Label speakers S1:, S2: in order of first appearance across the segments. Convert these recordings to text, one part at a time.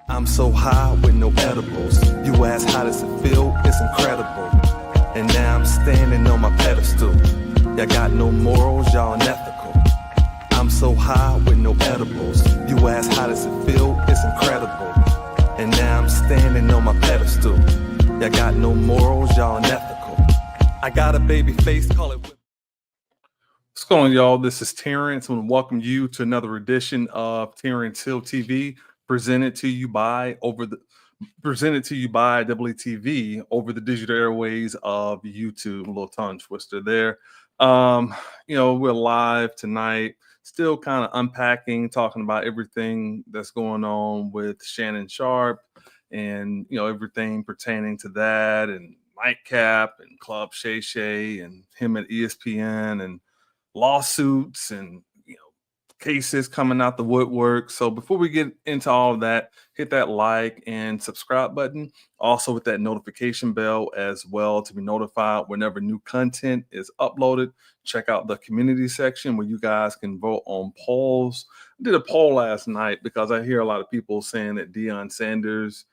S1: I'm so high with no edibles. You ask how does it feel? It's incredible. And now I'm standing on my pedestal. Y'all got no morals, y'all unethical. I'm so high with no edibles. You ask how does it feel? It's incredible. And now I'm standing on my pedestal. Y'all got no morals, y'all unethical. I got a baby face, call it.
S2: What's going on, y'all? This is Terrance. I want to welcome you to another edition of Terrance Hill TV, presented to you by DoubleETV over the digital airways of YouTube. A little tongue twister there. We're live tonight, still kind of unpacking, talking about everything that's going on with Shannon Sharpe and everything pertaining to that, and Nightcap and Club Shay Shay and him at ESPN and lawsuits and cases coming out the woodwork. So before we get into all of that, hit that like and subscribe button. Also with that notification bell as well to be notified whenever new content is uploaded. Check out the community section where you guys can vote on polls. I did a poll last night because I hear a lot of people saying that Deion Sanders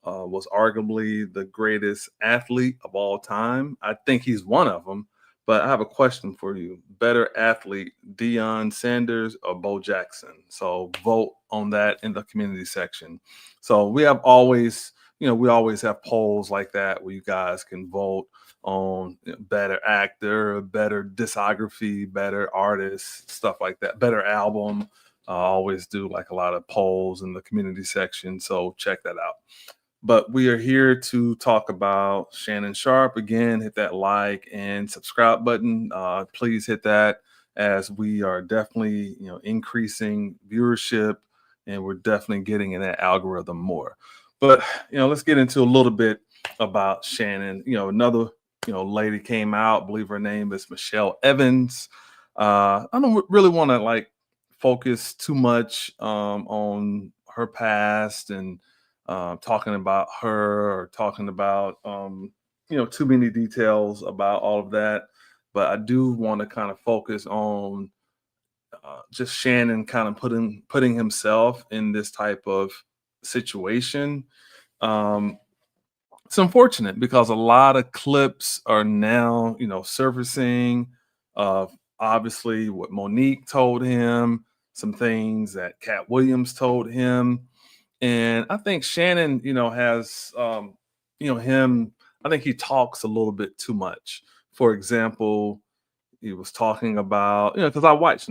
S2: was arguably the greatest athlete of all time. I think he's one of them. But I have a question for you. Better athlete, Deion Sanders or Bo Jackson? So vote on that in the community section. So we always have polls like that where you guys can vote on better actor, better discography, better artist, stuff like that, better album. I always do like a lot of polls in the community section. So check that out. But we are here to talk about Shannon Sharpe. Again, hit that like and subscribe button. Please hit that, as we are definitely increasing viewership, and we're definitely getting in that algorithm more. But let's get into a little bit about Shannon. Another lady came out. I believe her name is Michelle Evans. I don't really want to focus too much on her past and talking about her or talking about too many details about all of that, but I do want to kind of focus on just Shannon kind of putting himself in this type of situation. It's unfortunate because a lot of clips are now surfacing of obviously what Monique told him, some things that Cat Williams told him. And I think Shannon, has, him, I think he talks a little bit too much. For example, he was talking about, because I watch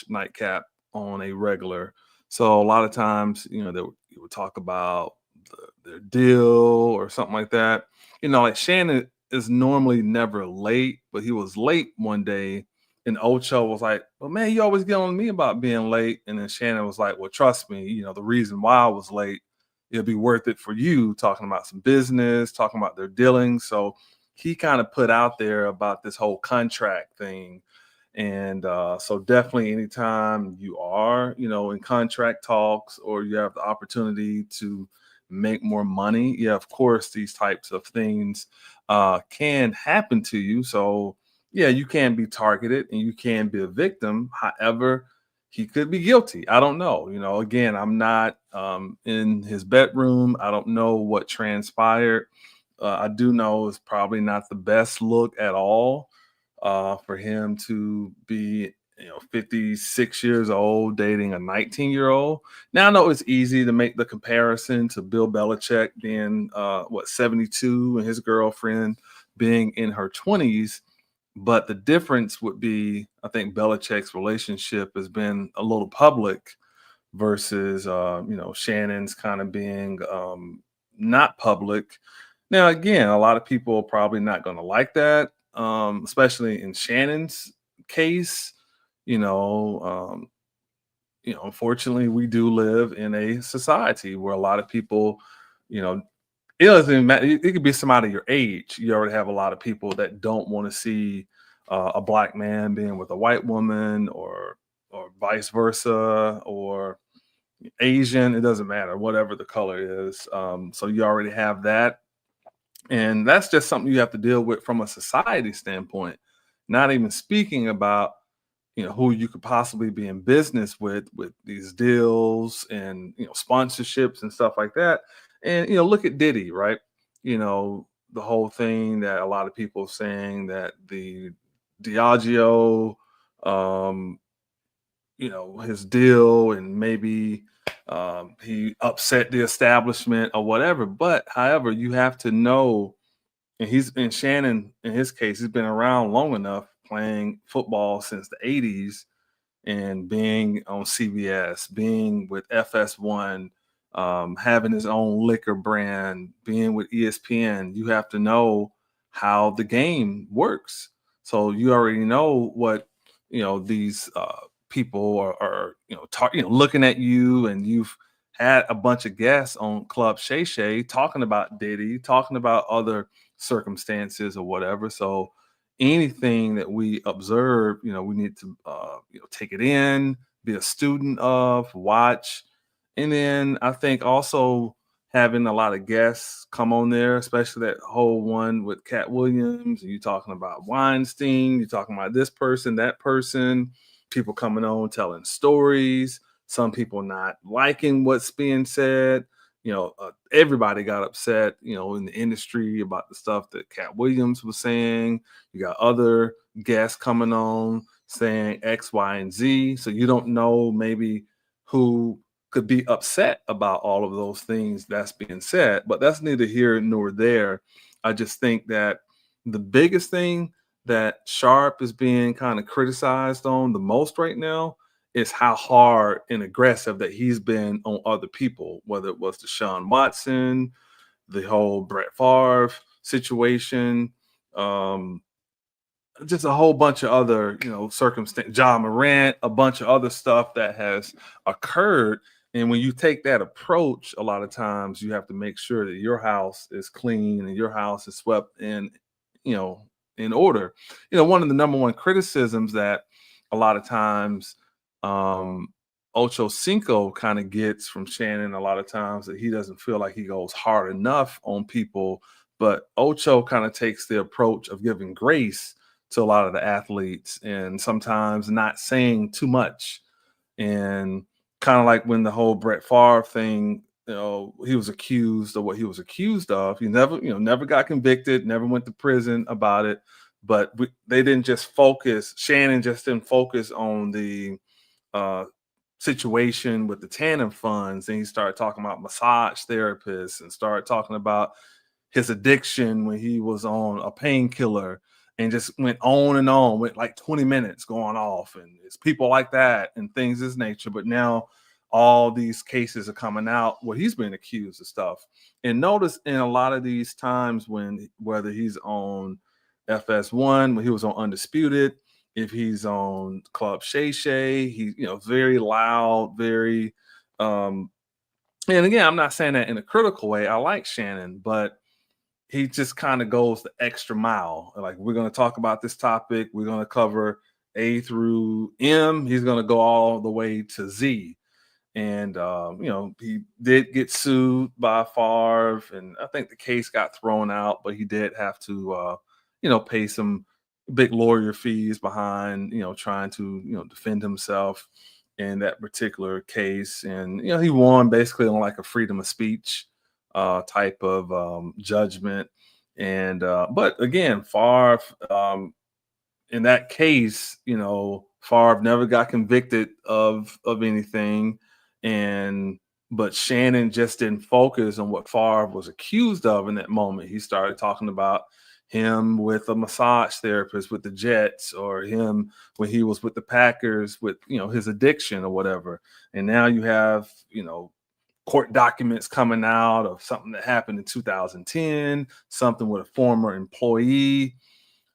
S2: Nightcap on a regular. So a lot of times, they would talk about their deal or something like that. Like Shannon is normally never late, but he was late one day. And Ocho was like, well, man, you always get on me about being late. And then Shannon was like, well, trust me, the reason why I was late, it'll be worth it for you, talking about some business, talking about their dealings. So he kind of put out there about this whole contract thing. And so definitely anytime you are, in contract talks or you have the opportunity to make more money, yeah, of course, these types of things can happen to you. So yeah, you can be targeted and you can be a victim. However, he could be guilty. I don't know. Again, I'm not in his bedroom. I don't know what transpired. I do know it's probably not the best look at all for him to be 56 years old dating a 19-year-old. Now I know it's easy to make the comparison to Bill Belichick being 72 and his girlfriend being in her 20s. But the difference would be, I think Belichick's relationship has been a little public versus, Shannon's kind of being not public. Now, again, a lot of people are probably not going to like that, especially in Shannon's case. unfortunately, we do live in a society where a lot of people, you know, it doesn't even matter. It could be somebody your age. You already have a lot of people that don't want to see a black man being with a white woman, or vice versa, or Asian. It doesn't matter, whatever the color is. So you already have that, and that's just something you have to deal with from a society standpoint. Not even speaking about who you could possibly be in business with these deals and sponsorships and stuff like that. And look at Diddy, right? The whole thing that a lot of people are saying that the Diageo, um his deal, and maybe he upset the establishment or whatever. But however, you have to know, and Shannon, in his case, he's been around long enough playing football since the 80s, and being on CBS, being with FS1, having his own liquor brand, being with ESPN. You have to know how the game works. So you already know what these people are looking at you, and you've had a bunch of guests on Club Shay Shay talking about Diddy, talking about other circumstances or whatever. So anything that we observe, we need to take it in, be a student of, watch. And then I think also having a lot of guests come on there, especially that whole one with Cat Williams, and you talking about Weinstein, you're talking about this person, that person, people coming on telling stories, some people not liking what's being said. Everybody got upset, in the industry about the stuff that Cat Williams was saying. You got other guests coming on saying X, Y, and Z. So you don't know maybe who could be upset about all of those things that's being said, but that's neither here nor there. I just think that the biggest thing that Sharp is being kind of criticized on the most right now is how hard and aggressive that he's been on other people, whether it was Deshaun Watson, the whole Brett Favre situation, um, just a whole bunch of other, circumstance, John Morant, a bunch of other stuff that has occurred. And when you take that approach, a lot of times you have to make sure that your house is clean and your house is swept you know, in order. One of the number one criticisms that a lot of times Ocho Cinco kind of gets from Shannon a lot of times, that he doesn't feel like he goes hard enough on people. But Ocho kind of takes the approach of giving grace to a lot of the athletes, and sometimes not saying too much. And kind of like when the whole Brett Favre thing, he was accused of what he was accused of. He never got convicted, never went to prison about it. But they didn't just focus, Shannon just didn't focus on the uh, situation with the tandem funds. And he started talking about massage therapists, and started talking about his addiction when he was on a painkiller, and just went on and on, went like 20 minutes going off, and it's people like that and things of this nature. But now all these cases are coming out where he's been accused of stuff. And notice in a lot of these times, whether he's on FS1, when he was on Undisputed, if he's on Club Shay Shay, he's very loud, very and again, I'm not saying that in a critical way. I like Shannon, but he just kind of goes the extra mile. Like, we're going to talk about this topic, we're going to cover A through M. He's going to go all the way to Z. And he did get sued by Favre, and I think the case got thrown out, but he did have to pay some big lawyer fees behind trying to defend himself in that particular case. And he won basically on like a freedom of speech type of judgment. And but again, Favre, in that case, Favre never got convicted of anything. And but Shannon just didn't focus on what Favre was accused of in that moment. He started talking about him with a massage therapist with the Jets, or him when he was with the Packers with his addiction or whatever. And now you have court documents coming out of something that happened in 2010, something with a former employee.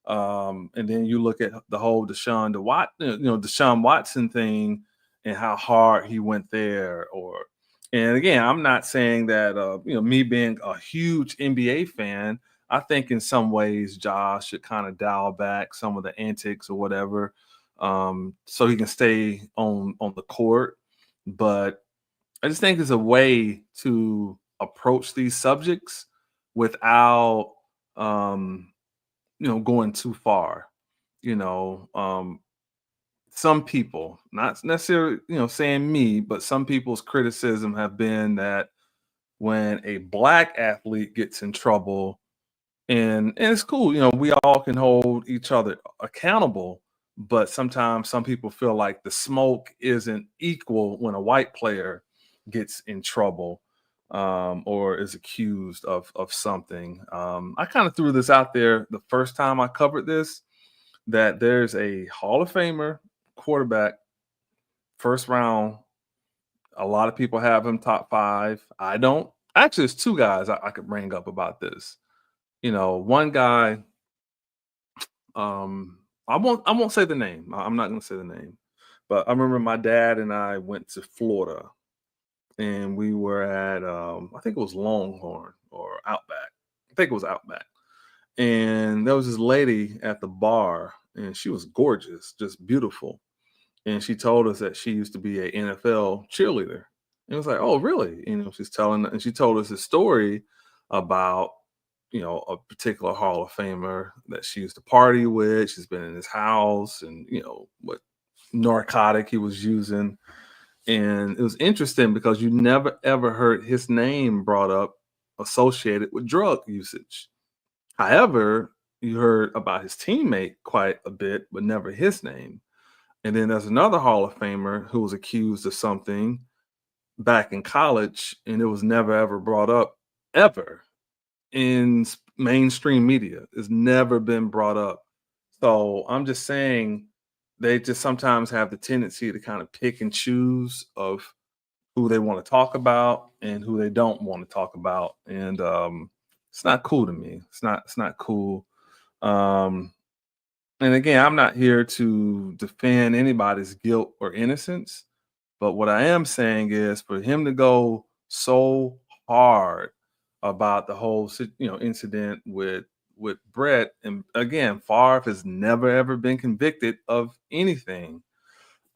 S2: And then you look at the whole Deshaun Watson thing, and how hard he went there. And again, I'm not saying that me being a huge NBA fan, I think in some ways Josh should kind of dial back some of the antics or whatever, so he can stay on the court. But I just think there's a way to approach these subjects without going too far. Some people, not necessarily, saying me, but some people's criticism have been that when a black athlete gets in trouble, and it's cool, we all can hold each other accountable, but sometimes some people feel like the smoke isn't equal when a white player gets in trouble, or is accused of something. I kind of threw this out there the first time I covered this, that there's a Hall of Famer quarterback, first round. A lot of people have him top 5. I don't. Actually, there's 2 guys I could bring up about this. One guy, I won't say the name. I'm not going to say the name. But I remember my dad and I went to Florida, and we were at I think it was Longhorn or Outback. I think it was Outback. And there was this lady at the bar, and she was gorgeous, just beautiful. And she told us that she used to be an NFL cheerleader. And it was like, oh, really? And she told us a story about, a particular Hall of Famer that she used to party with. She's been in his house, and, what narcotic he was using. And it was interesting because you never, ever heard his name brought up associated with drug usage. However, you heard about his teammate quite a bit, but never his name. And then there's another Hall of Famer who was accused of something back in college, and it was never, ever brought up, ever, in mainstream media. It's never been brought up. So I'm just saying they just sometimes have the tendency to kind of pick and choose of who they want to talk about and who they don't want to talk about. And it's not cool to me. It's not cool. And again, I'm not here to defend anybody's guilt or innocence, but what I am saying is for him to go so hard about the whole incident with Brett, and again, Favre has never ever been convicted of anything.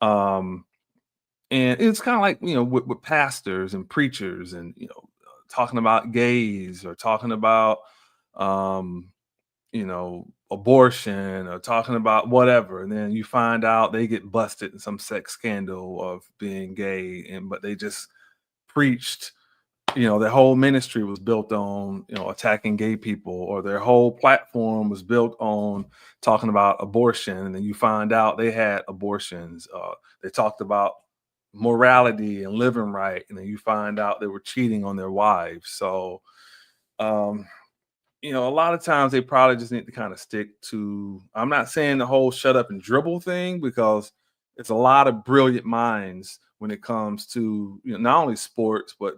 S2: And it's kind of like with pastors and preachers, and talking about gays or talking about abortion or talking about whatever, and then you find out they get busted in some sex scandal of being gay, but they just preached, their whole ministry was built on attacking gay people, or their whole platform was built on talking about abortion, and then you find out they had abortions. They talked about morality and living right, and then you find out they were cheating on their wives. So a lot of times they probably just need to kind of stick to, I'm not saying the whole shut up and dribble thing, because it's a lot of brilliant minds when it comes to, not only sports, but,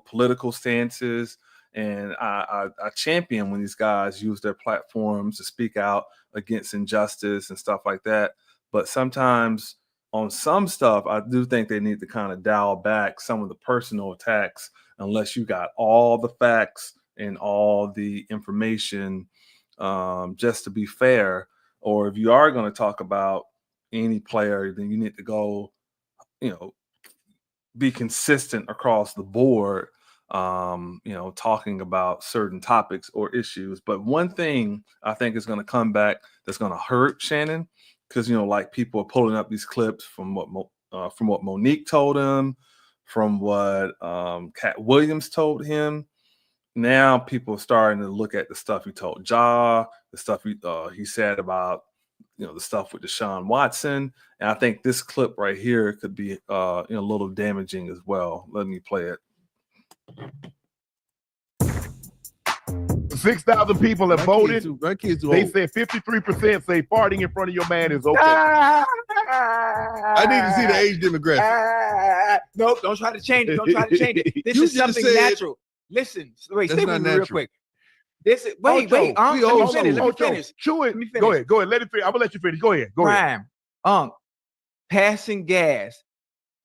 S2: political stances. And I champion when these guys use their platforms to speak out against injustice and stuff like that. But sometimes on some stuff, I do think they need to kind of dial back some of the personal attacks, unless you got all the facts and all the information, just to be fair. Or if you are going to talk about any player, then you need to go, be consistent across the board, talking about certain topics or issues. But one thing I think is going to come back that's going to hurt Shannon, because, like people are pulling up these clips from what Monique told him, from what Cat Williams told him. Now people are starting to look at the stuff he told Ja, the stuff he said about the stuff with Deshaun Watson, and I think this clip right here could be a little damaging as well. Let me play it.
S3: 6,000 people have voted. They said 53% say farting in front of your man is okay.
S4: I need to see the age demographic.
S5: Nope, don't try to change it. Don't try to change it. This is something natural. Listen, wait, stay with me real quick. This is wait. Let me finish.
S3: Chew it. Go ahead. Let it finish. I'm gonna let you finish. Go ahead.
S5: Prime, passing gas.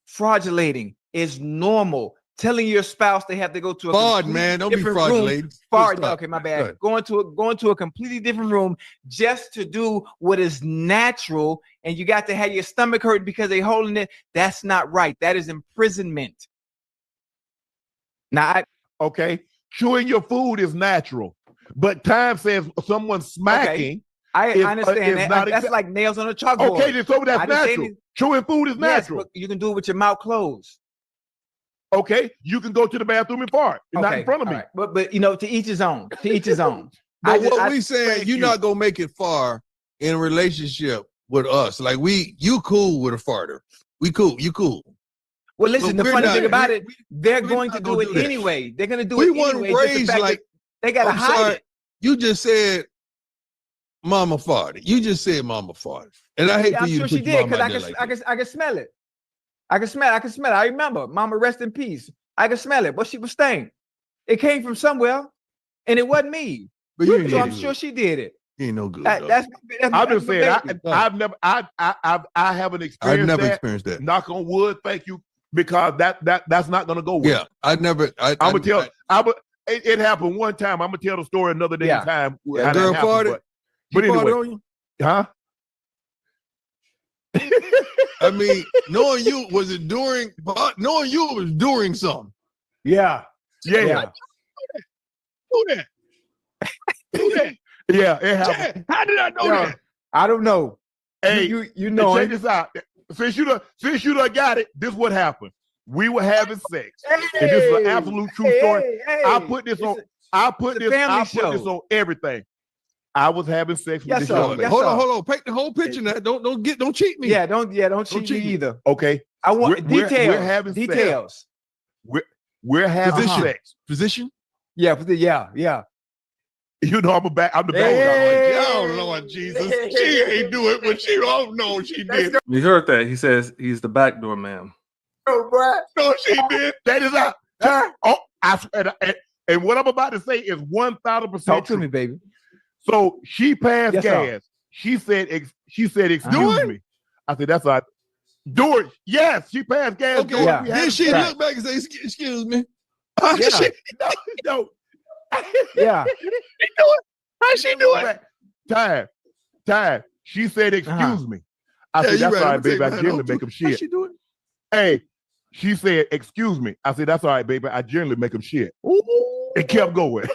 S5: fraudulating is normal. Telling your spouse they have to go to a
S4: fraud, man. Don't be fraudulating.
S5: Okay, my bad. Going to a completely different room just to do what is natural, and you got to have your stomach hurt because they holding it. That's not right. That is imprisonment. Now,
S3: chewing your food is natural, but time says someone smacking.
S5: I understand that. That's like nails on a chalkboard.
S3: Okay, so that's natural. Chewing food is natural.
S5: But you can do it with your mouth closed.
S3: Okay, you can go to the bathroom and fart. It's not in front of me.
S5: Right. But to each his own. To each his own.
S4: But what we saying, you're not gonna make it far in a relationship with us. Like you cool with a farter. We cool. You cool.
S5: Well, listen. The funny thing about it, they're going to do it anyway. They're gonna do it anyway.
S4: We weren't raised like
S5: they gotta hide it.
S4: You just said mama farted. You just said mama farted, and I hate for you to put your mama out there like that.
S5: I can smell it. I can smell it. I remember. Mama, rest in peace. I can smell it, but she was staying. It came from somewhere, and it wasn't me.
S4: But
S5: so I'm sure she did it.
S4: You ain't no good.
S5: That's
S3: I've been saying I haven't experienced
S4: I've never experienced that.
S3: Knock on wood, thank you, because that's not gonna go well.
S4: Yeah, I'm gonna
S3: tell. It happened one time. I'm gonna tell the story another day. Time.
S4: Yeah, girl farted.
S3: But anyway,
S4: on you?
S3: Huh?
S4: I mean, knowing you was during something.
S3: Yeah.
S4: Do that.
S3: Yeah, it happened.
S4: How did I know that?
S5: I don't know.
S3: Hey,
S5: you know.
S3: Check this out. Since you done got it, this is what happened. We were having sex, and this is an absolute true story. I put this on on everything. I was having sex with this young lady.
S4: Hold on. Paint the whole picture now. Don't cheat me.
S5: Don't cheat me either.
S3: Okay.
S5: I want details.
S3: We're having
S5: details.
S3: Sex. We're having sex.
S4: Position?
S5: Yeah.
S3: You know I'm the back.
S4: Oh Lord Jesus. She ain't do it, but she don't know she did.
S2: You heard that. He says he's the backdoor man.
S3: Oh, bro. No, she did. That is out. I swear. And what I'm about to say is 1,000%
S5: Talk to me, baby.
S3: So she passed gas.
S5: Sir.
S3: She said, excuse me. I said, that's all right. Do it. Yes, she passed gas.
S4: Okay. Yeah. Then she looked back and say, excuse me.
S3: No.
S5: Yeah.
S3: How's she do it? Time. She said, excuse me. I said, that's all right, baby. I generally make them shit.
S4: How's she do it?
S3: Hey, she said, excuse me. I said, that's all right, baby. I generally make them shit. Ooh. It kept going.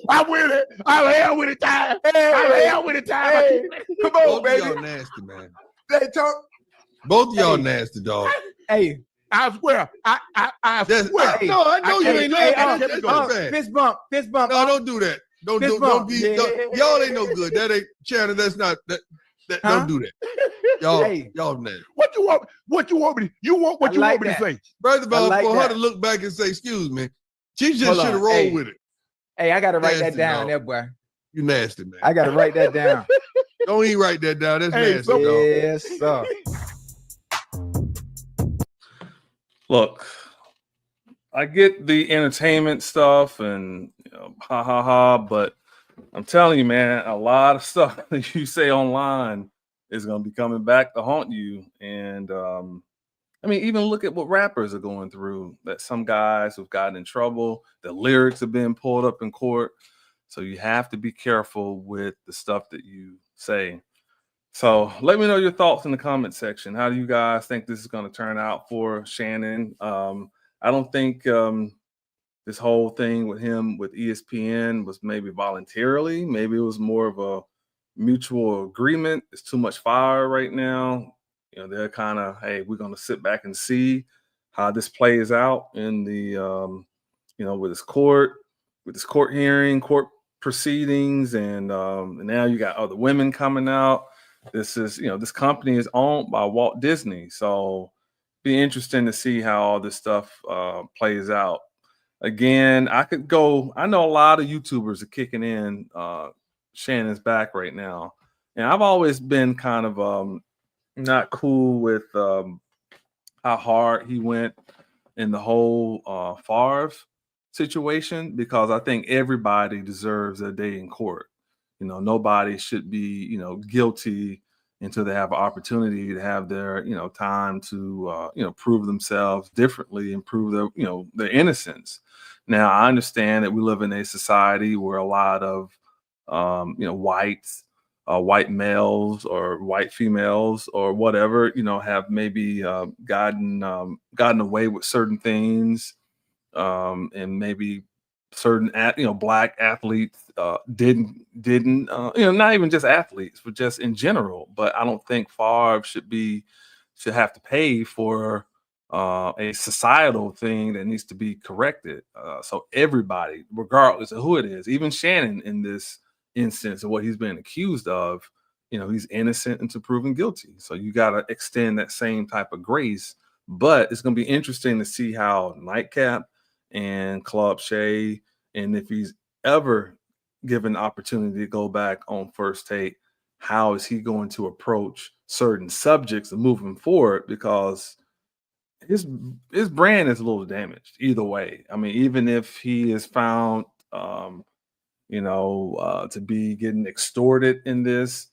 S3: I'm with it. I'm hell with it, time. I'm hell with it, time. Come on, baby.
S4: Both y'all nasty, man.
S3: They talk.
S4: Both y'all nasty, dog.
S5: Hey.
S3: I swear. I swear.
S4: No, I know you ain't nasty.
S5: Fist bump.
S4: No, don't do that. Don't be. Y'all ain't no good. That ain't Shannon. That's not that. Don't do that. Y'all nasty.
S3: What you want? What you want me? You want what you want me to say?
S4: First of all, for her to look back and say, "Excuse me," she just should have rolled with it.
S5: Hey, I gotta write that down, there, boy.
S4: You nasty, man.
S5: I gotta write that down.
S4: Don't even write that down. That's nasty, dog.
S5: Yes, sir.
S2: Look, I get the entertainment stuff and but I'm telling you, man, a lot of stuff that you say online is going to be coming back to haunt you. And I mean, even look at what rappers are going through, that some guys have gotten in trouble, the lyrics have been pulled up in court. So you have to be careful with the stuff that you say. So let me know your thoughts in the comment section. How do you guys think this is going to turn out for Shannon? I don't think this whole thing with him with ESPN was maybe voluntarily. Maybe it was more of a mutual agreement. It's too much fire right now. You know, they're kind of, hey, we're going to sit back and see how this plays out in the, with this court hearing, court proceedings, and now you got other women coming out. This is, this company is owned by Walt Disney, so be interesting to see how all this stuff plays out. Again, I know a lot of YouTubers are kicking in Shannon's back right now, and I've always been kind of not cool with how hard he went in the whole Favre situation, because I think everybody deserves a day in court. Nobody should be, guilty, until they have an opportunity to have their, time to, prove themselves differently and prove their, their innocence. Now, I understand that we live in a society where a lot of, white males or white females or whatever, have maybe gotten away with certain things, and maybe certain black athletes didn't not even just athletes, but just in general. But I don't think Favre should have to pay for a societal thing that needs to be corrected. So everybody, regardless of who it is, even Shannon in this instance of what he's been accused of, he's innocent until proven guilty. So you got to extend that same type of grace. But it's going to be interesting to see how Nightcap and Club Shay, and if he's ever given the opportunity to go back on First Take, how is he going to approach certain subjects and moving forward? Because his brand is a little damaged either way. I mean, even if he is found, to be getting extorted in this,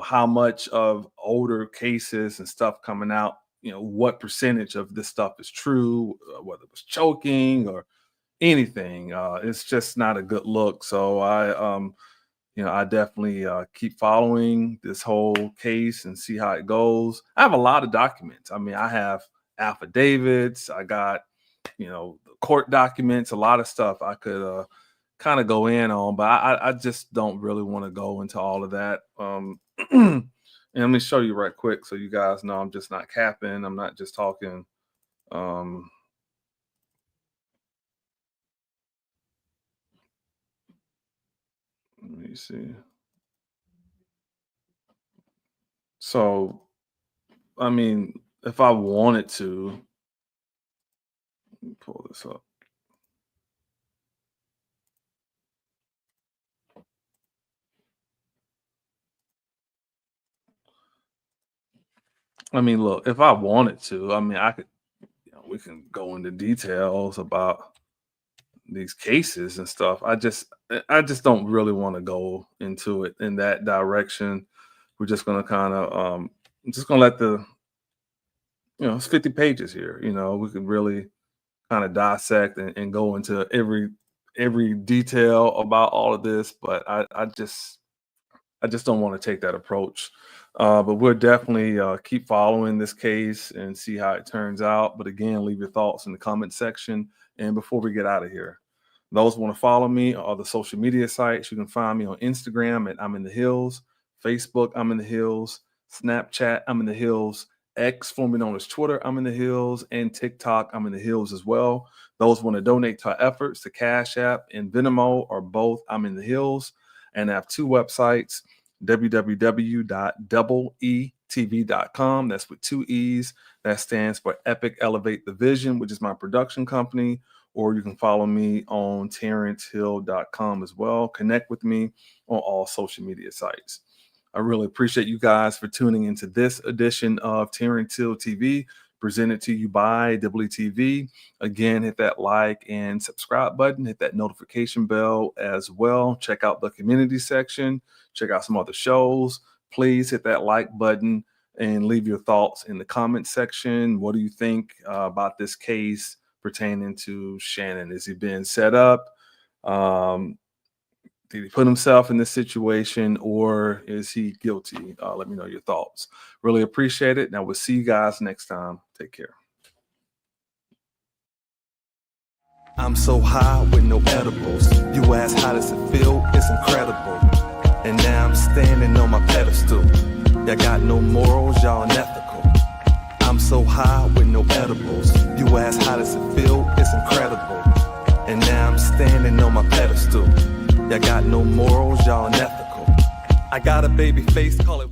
S2: how much of older cases and stuff coming out, what percentage of this stuff is true, whether it was choking or anything. It's just not a good look. So I definitely keep following this whole case and see how it goes. I have a lot of documents. I mean, I have affidavits. I got, the court documents, a lot of stuff I could kind of go in on, but I just don't really want to go into all of that. And let me show you right quick so you guys know I'm just not capping. I'm not just talking. Let me see. So, I mean, if I wanted to, let me pull this up. I mean, look, if I wanted to, I mean, I could, we can go into details about these cases and stuff. I just don't really want to go into it in that direction. We're just going to kind of, I'm just going to let the, it's 50 pages here. We can really kind of dissect and go into every detail about all of this, but I just don't want to take that approach. But we'll definitely keep following this case and see how it turns out. But again, leave your thoughts in the comment section. And before we get out of here, those who want to follow me on the social media sites, you can find me on Instagram at I'm in the Hills, Facebook, I'm in the Hills, Snapchat, I'm in the Hills, X, formerly known as Twitter, I'm in the Hills, and TikTok, I'm in the Hills as well. Those who want to donate to our efforts, the Cash App and Venmo are both I'm in the Hills. And I have two websites, www.doubletv.com. That's with two E's. That stands for Epic Elevate the Vision, which is my production company. Or you can follow me on terrancehill.com as well. Connect with me on all social media sites. I really appreciate you guys for tuning into this edition of Terrance Hill TV, presented to you by DoubleETV. Again, hit that like and subscribe button. Hit that notification bell as well. Check out the community section. Check out some other shows. Please hit that like button and leave your thoughts in the comment section. What do you think about this case pertaining to Shannon? Is he being set up? Did he put himself in this situation, or is he guilty? Let me know your thoughts. Really appreciate it. Now we'll see you guys next time. Take care.
S1: I'm so high with no edibles. You ask how does it feel? It's incredible. And now I'm standing on my pedestal. Y'all got no morals, y'all unethical. I'm so high with no edibles. You ask how does it feel? It's incredible. And now I'm standing on my pedestal. Y'all got no morals, y'all unethical. I got a baby face, call it.